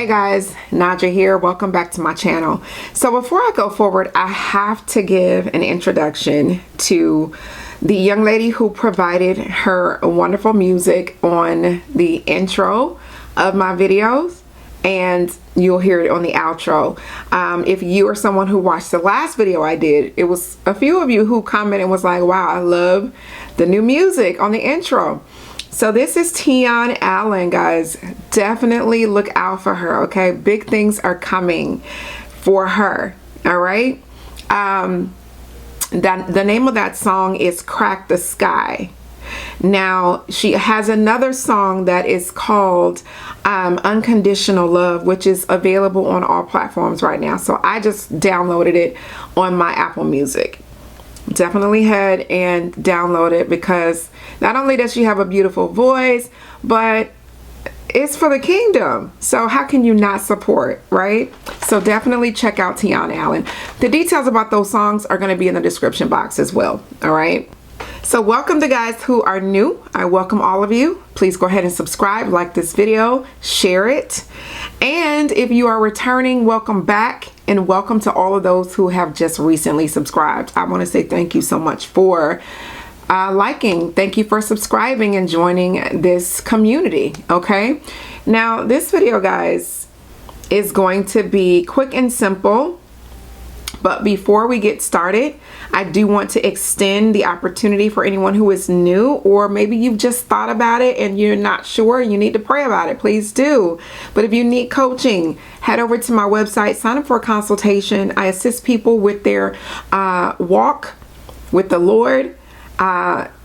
Hey guys, Naja here. Welcome back to my channel. So before I go forward, I have to give an introduction to the young lady who provided her wonderful music on the intro of my videos, and you'll hear it on the outro. If you are someone who watched the last video I did, it was a few of you who commented and was like, wow, I love the new music on the intro. So this is Tian Allen, guys. Definitely look out for her, okay? Big things are coming for her, all right? The name of that song is Crack the Sky. Now, she has another song that is called Unconditional Love, which is available on all platforms right now. So I just downloaded it on my Apple Music. Definitely head and download it, because not only does she have a beautiful voice, but it's for the kingdom. So how can you not support, right? So definitely check out Tian Allen. The details about those songs are going to be in the description box as well. All right. So welcome to guys who are new. I welcome all of you. Please go ahead and subscribe, like this video, share it. And if you are returning, welcome back, and welcome to all of those who have just recently subscribed. I want to say thank you so much for liking. Thank you for subscribing and joining this community. Okay. Now this video, guys, is going to be quick and simple. But before we get started, I do want to extend the opportunity for anyone who is new, or maybe you've just thought about it and you're not sure, you need to pray about it, please do. But if you need coaching, head over to my website, sign up for a consultation. I assist people with their walk with the Lord,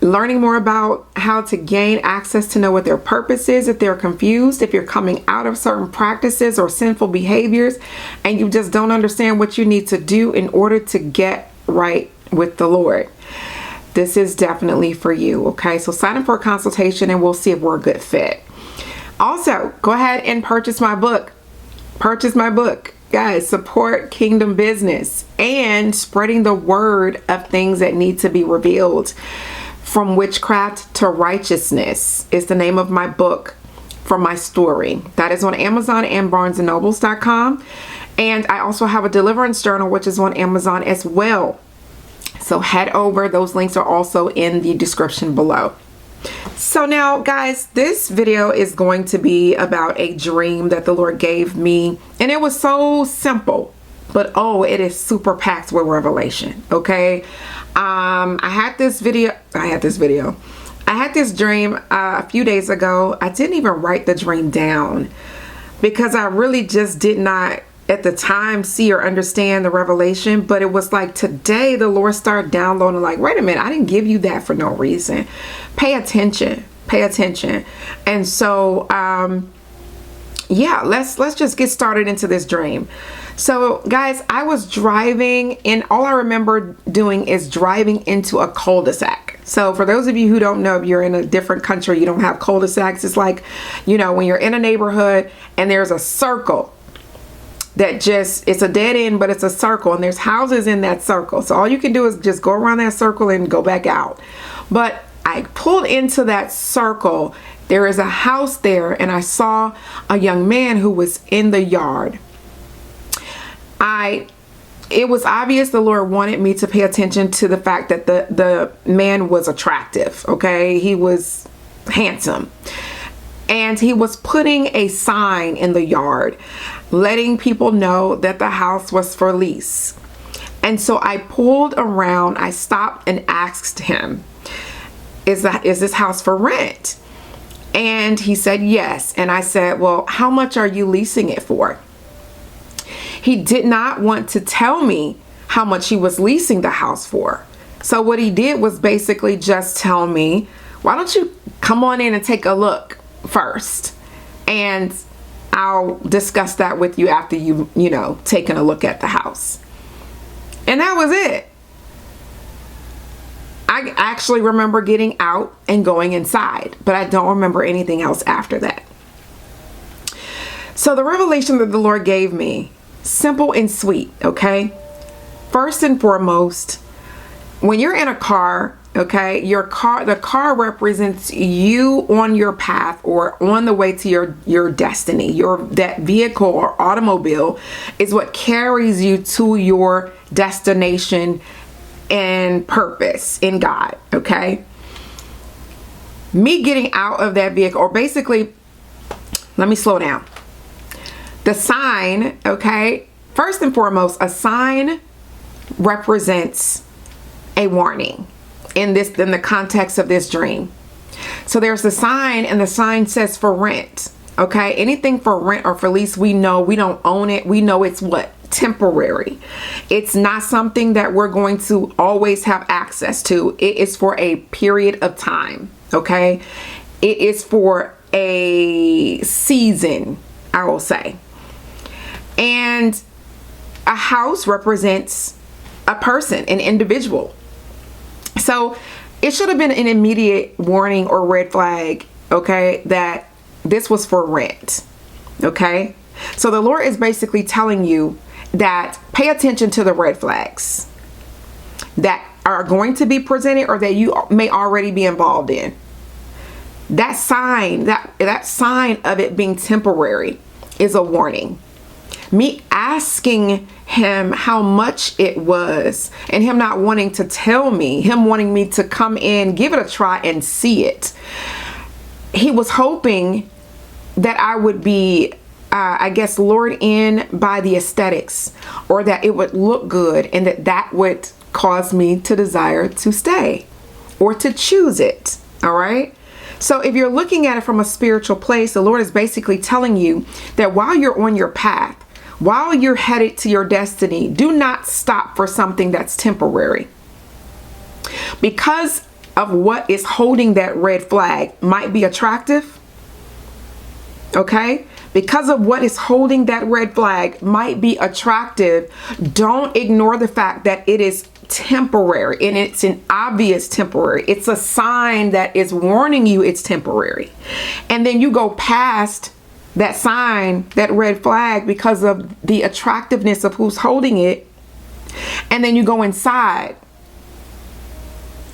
learning more about how to gain access to know what their purpose is, if they're confused, if you're coming out of certain practices or sinful behaviors and you just don't understand what you need to do in order to get right with the Lord. This is definitely for you. Okay, so sign up for a consultation and we'll see if we're a good fit. Also, go ahead and purchase my book. Purchase my book. Guys, support kingdom business and spreading the word of things that need to be revealed. From Witchcraft to Righteousness is the name of my book from my story. That is on Amazon and BarnesandNobles.com. And I also have a deliverance journal, which is on Amazon as well. So head over. Those links are also in the description below. So now, guys, this video is going to be about a dream that the Lord gave me, and it was so simple, but oh, it is super packed with revelation. Okay, I had this dream a few days ago. I didn't even write the dream down because I really just did not at the time see or understand the revelation. But it was like today the Lord started downloading, like, wait a minute, I didn't give you that for no reason. Pay attention. And so yeah, let's just get started into this dream. So guys, I was driving, and all I remember doing is driving into a cul-de-sac. So for those of you who don't know, if you're in a different country, you don't have cul-de-sacs. It's like, you know, when you're in a neighborhood and there's a circle that it's a dead end, but it's a circle, and there's houses in that circle. So all you can do is just go around that circle and go back out. But I pulled into that circle. There is a house there, and I saw a young man who was in the yard. It was obvious the Lord wanted me to pay attention to the fact that the man was attractive. Okay, he was handsome. And he was putting a sign in the yard, letting people know that the house was for lease. And so I pulled around, I stopped and asked him, is this house for rent? And he said yes. And I said, well, how much are you leasing it for? He did not want to tell me how much he was leasing the house for. So what he did was basically just tell me, why don't you come on in and take a look first, and I'll discuss that with you after you know, taken a look at the house. And that was it. I actually remember getting out and going inside, but I don't remember anything else after that. So the revelation that the Lord gave me, simple and sweet, okay? First and foremost, when you're in a car Okay, the car represents you on your path or on the way to your destiny. That vehicle or automobile is what carries you to your destination and purpose in God. Okay, me getting out of that vehicle, or basically, let me slow down. The sign, okay, first and foremost, a sign represents a warning in the context of this dream. So there's the sign, and the sign says for rent. Okay, anything for rent or for lease, we know we don't own it. We know it's what? Temporary. It's not something that we're going to always have access to. It is for a period of time. Okay, it is for a season, I will say. And a house represents a person, an individual. So it should have been an immediate warning or red flag, okay, that this was for rent, okay? So the Lord is basically telling you that pay attention to the red flags that are going to be presented or that you may already be involved in. That sign, that sign of it being temporary is a warning. Me asking him how much it was and him not wanting to tell me, him wanting me to come in, give it a try and see it. He was hoping that I would be, I guess, lured in by the aesthetics, or that it would look good and that would cause me to desire to stay or to choose it. All right. So if you're looking at it from a spiritual place, the Lord is basically telling you that while you're on your path, while you're headed to your destiny, do not stop for something that's temporary. Because of what is holding that red flag might be attractive. Okay? Because of what is holding that red flag might be attractive, don't ignore the fact that it is temporary, and it's an obvious temporary. It's a sign that is warning you it's temporary. And then you go past that sign, that red flag, because of the attractiveness of who's holding it. And then you go inside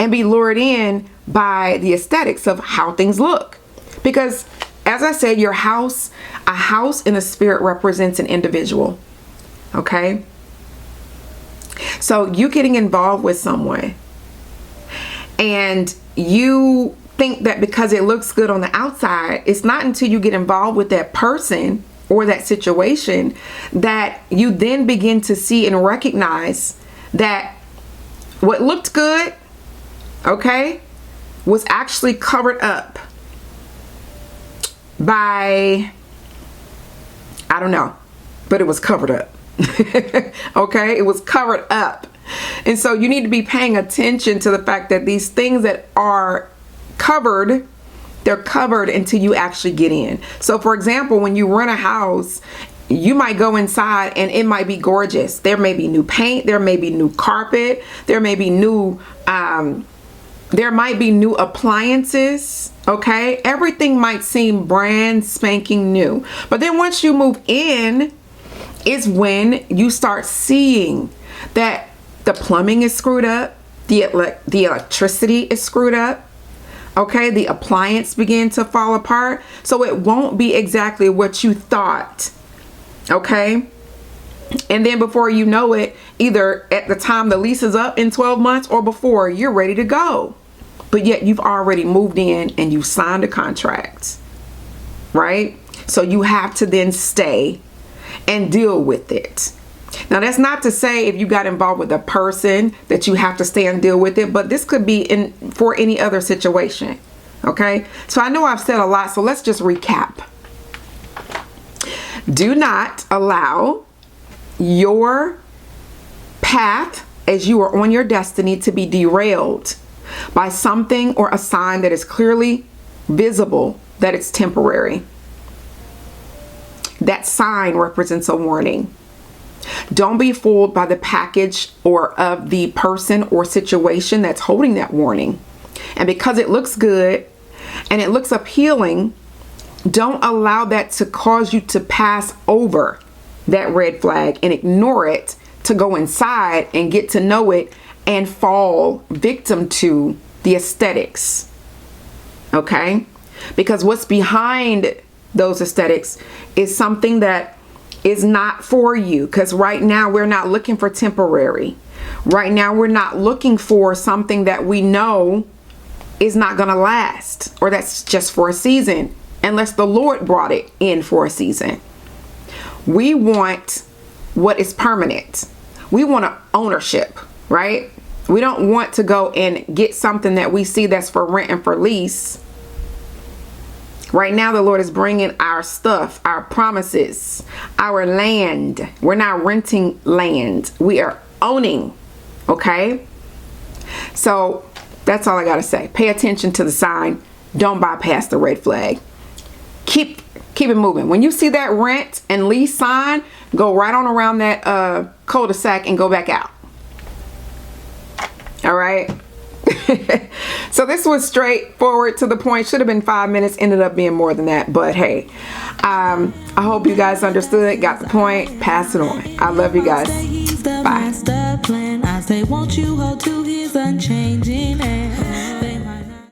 and be lured in by the aesthetics of how things look. Because as I said, a house in the spirit represents an individual. Okay. So you getting involved with someone and you think that because it looks good on the outside, it's not until you get involved with that person or that situation that you then begin to see and recognize that what looked good, okay, was actually covered up by, I don't know, but it was covered up. Okay, it was covered up. And so you need to be paying attention to the fact that these things that are covered, they're covered until you actually get in. So for example, when you rent a house, you might go inside and it might be gorgeous. There may be new paint, there may be new carpet, there may be new appliances. Okay, everything might seem brand spanking new, but then once you move in is when you start seeing that the plumbing is screwed up, the electricity is screwed up. Okay, the appliance begin to fall apart. So it won't be exactly what you thought. Okay. And then before you know it, either at the time the lease is up in 12 months or before, you're ready to go. But yet you've already moved in and you signed a contract. Right? So you have to then stay and deal with it. Now, that's not to say if you got involved with a person that you have to stay and deal with it, but this could be for any other situation. Okay, so I know I've said a lot, so let's just recap. Do not allow your path as you are on your destiny to be derailed by something or a sign that is clearly visible that it's temporary. That sign represents a warning. Don't be fooled by the package or of the person or situation that's holding that warning. And because it looks good and it looks appealing, don't allow that to cause you to pass over that red flag and ignore it, to go inside and get to know it and fall victim to the aesthetics. Okay? Because what's behind those aesthetics is something that is not for you. Because right now we're not looking for temporary. Right now we're not looking for something that we know is not going to last, or that's just for a season, unless the Lord brought it in for a season. We want what is permanent. We want ownership, right? We don't want to go and get something that we see that's for rent and for lease. Right now, the Lord is bringing our stuff, our promises, our land. We're not renting land. We are owning. Okay? So that's all I got to say. Pay attention to the sign. Don't bypass the red flag. Keep it moving. When you see that rent and lease sign, go right on around that cul-de-sac and go back out. All right? So this was straightforward, to the point. Should have been 5 minutes, ended up being more than that, but hey, I hope you guys understood, got the point, pass it on. I love you guys. Bye. I say, won't you hold to his unchanging hand?